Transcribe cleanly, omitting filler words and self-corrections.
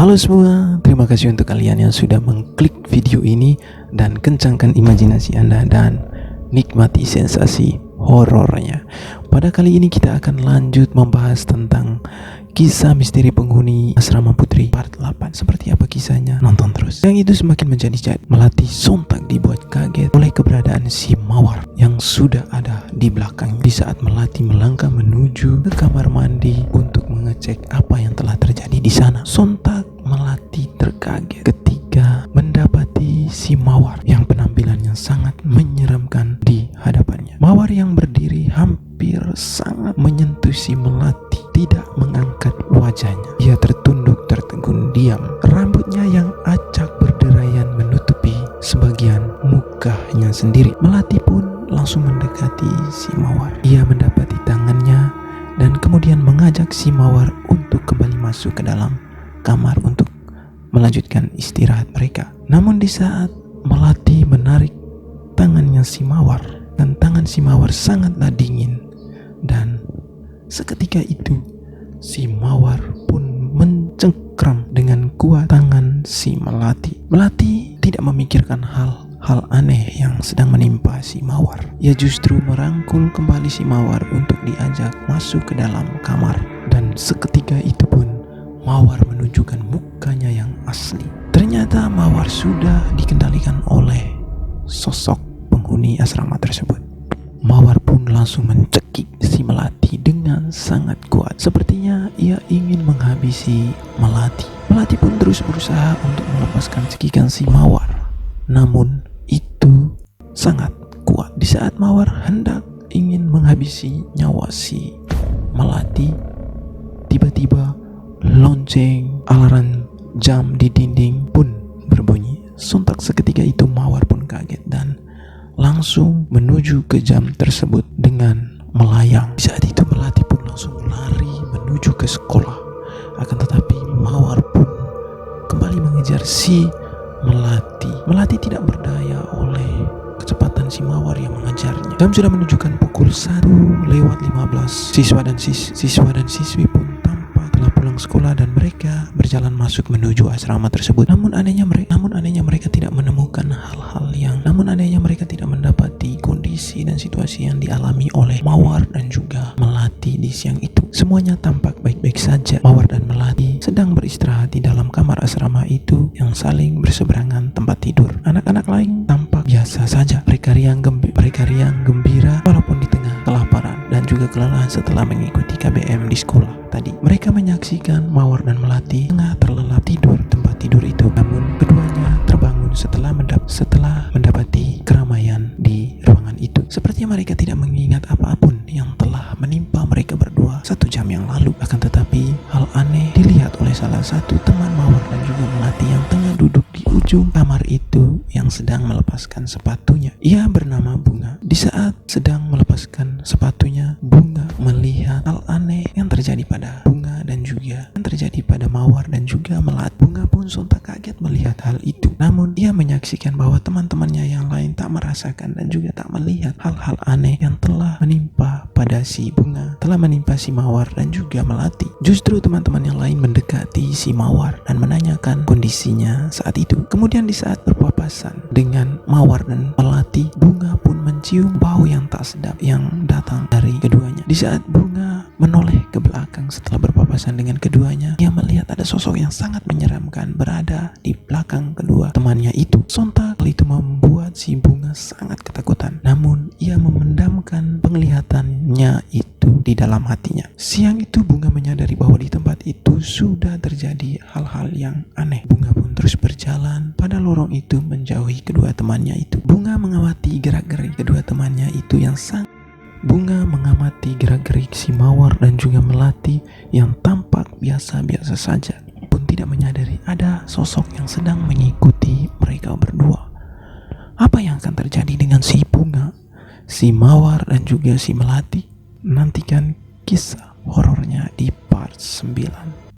Halo semua, terima kasih untuk kalian yang sudah mengklik video ini dan kencangkan imajinasi Anda dan nikmati sensasi horornya. Pada kali ini kita akan lanjut membahas tentang kisah misteri penghuni asrama putri part 8. Seperti apa kisahnya? Nonton terus. Yang itu semakin menjadi-jadi. Melati sontak dibuat kaget oleh keberadaan si Mawar yang sudah ada di belakang. Di saat Melati melangkah menuju ke kamar mandi untuk mengecek apa yang telah terjadi di sana, sontak Melati terkaget ketika mendapati si Mawar yang penampilannya sangat menyeramkan di hadapannya. Mawar yang berdiri hampir sangat menyentuh si Melati, tidak mengangkat wajahnya. Ia tertunduk tertegun diam. Rambutnya yang acak berderayan menutupi sebagian mukanya sendiri. Melati pun langsung mendekati si Mawar. Ia mendapati tangannya dan kemudian mengajak si Mawar untuk kembali masuk ke dalam kamar untuk melanjutkan istirahat mereka. Namun di saat Melati menarik tangannya si Mawar, dan tangan si Mawar sangatlah dingin, dan seketika itu si Mawar pun mencengkram dengan kuat tangan si Melati. Melati tidak memikirkan hal aneh yang sedang menimpa si Mawar. Ia justru merangkul kembali si Mawar untuk diajak masuk ke dalam kamar, dan seketika itu pun Mawar menunjukkan mukanya yang asli. Ternyata Mawar sudah dikendalikan oleh sosok penghuni asrama tersebut. Mawar pun langsung mencekik si Melati dengan sangat kuat. Sepertinya ia ingin menghabisi Melati. Melati pun terus berusaha untuk melepaskan cekikan si Mawar. Namun itu sangat kuat. Di saat Mawar hendak ingin menghabisi nyawa si Melati, tiba-tiba lonceng alarm jam di dinding pun berbunyi. Sontak seketika itu Mawar pun kaget dan langsung menuju ke jam tersebut dengan melayang. Di saat itu Melati pun langsung lari menuju ke sekolah. Akan tetapi Mawar pun kembali mengejar si Melati. Melati tidak berdaya oleh kecepatan si Mawar yang mengejarnya. Jam sudah menunjukkan pukul 1:15. Siswa dan siswi pun telah pulang sekolah dan mereka berjalan masuk menuju asrama tersebut. Namun anehnya mereka tidak menemukan namun anehnya mereka tidak mendapati kondisi dan situasi yang dialami oleh Mawar dan juga Melati di siang itu. Semuanya tampak baik-baik saja. Mawar dan Melati sedang beristirahat di dalam kamar asrama itu yang saling berseberangan tempat tidur. Anak-anak lain tampak biasa saja. Mereka riang gembira walaupun di tengah kelaparan dan juga kelelahan setelah mengikuti KBM di sekolah tadi. Mereka menyaksikan Mawar dan Melati tengah terlelap tidur tempat tidur itu. Namun keduanya terbangun setelah mendapati keramaian di ruangan itu. Sepertinya mereka tidak mengingat apapun yang telah menimpa mereka berdua 1 jam yang lalu. Akan tetapi hal aneh dilihat oleh salah satu teman Mawar dan juga Melati yang tengah duduk di ujung kamar itu yang sedang melepaskan sepatunya. Ia bernama Bunga. Di saat sedang melepaskan sepatunya, Bunga melihat hal aneh yang terjadi pada Bunga dan juga yang terjadi pada Mawar dan juga Melati. Bunga pun sontak kaget melihat hal itu. Namun ia menyaksikan bahwa teman-temannya yang lain tak merasakan dan juga tak melihat hal-hal aneh yang telah menimpa pada si Bunga, telah menimpa si Mawar dan juga Melati. Justru teman-teman yang lain mendekati si Mawar dan menanyakan kondisinya saat itu. Kemudian di saat berpapasan dengan Mawar dan Melati, Bunga pun mencium bau yang tak sedap yang datang dari keduanya. Di saat Bunga menoleh ke belakang setelah berpapasan dengan keduanya, ia melihat ada sosok yang sangat menyeramkan berada di belakang kedua temannya itu. Sontak hal itu membuat si Bunga sangat ketakutan. Namun ia memendamkan penglihatannya itu di dalam hatinya. Siang itu Bunga menyadari bahwa di tempat itu sudah terjadi hal-hal yang aneh. Bunga pun terus berjalan pada lorong itu menjauhi kedua temannya itu. Bunga mengamati gerak-gerik kedua temannya itu Bunga mengamati gerak-gerik si Mawar dan juga Melati yang tampak biasa-biasa saja, pun tidak menyadari ada sosok yang sedang mengikuti mereka berdua. Apa yang akan terjadi dengan si Bunga, si Mawar dan juga si Melati? Nantikan kisah horornya di part 9.